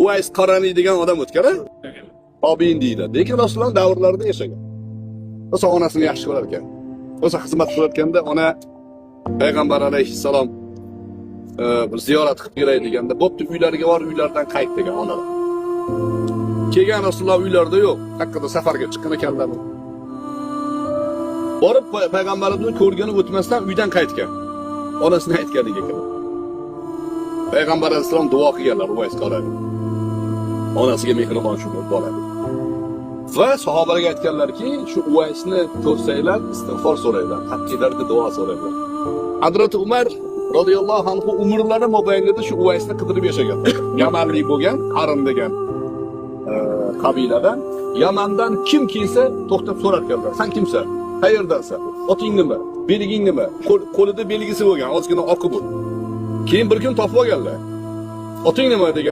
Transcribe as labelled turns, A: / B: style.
A: Uvays Qarani degan odam o'tgan, Tobiin deydi. Lekin Rasululloh davrlarida yashagan. O'sha onasini yaxshi ko'rar ekan. O'sha xizmat qilayotganda ona payg'ambar alayhissalom bir ziyorat qilib kelay deganda, "Bo'pti, uylariga bor, uylardan qayt" degan onalar. Kelgan Rasululloh uylarida yo'q, haqqida safarga chiqqan ekanlar. Borib payg'ambarimizni ko'rgani o'tmasdan uydan qaytgan. Onasini aytganiga ekan. Payg'ambar alayhissalom duo qilganlar Uvays Qarani. Onasiga mehribon shu bo'ladi. Va sahobalarga aytganlarki, shu Uvaysni ko'rsanglar, istig'for so'ranglar, haqqilarga duo so'ranglar. Hazrat Umar radhiyallohu anhu umrlari mobaynida shu Uvaysni qidirib yashagan. Yamanlik bo'lgan, Qarim degan qabiladan. Yamandan kim kelsa to'xtab so'rarkanlar. Sen kimsan? Qayerdansan? Oting nima? Beliging nima? Qo'lida belgisi bo'lgan, ozgina oqi bu. Keyin bir kun topib olganlar. Oting nima degan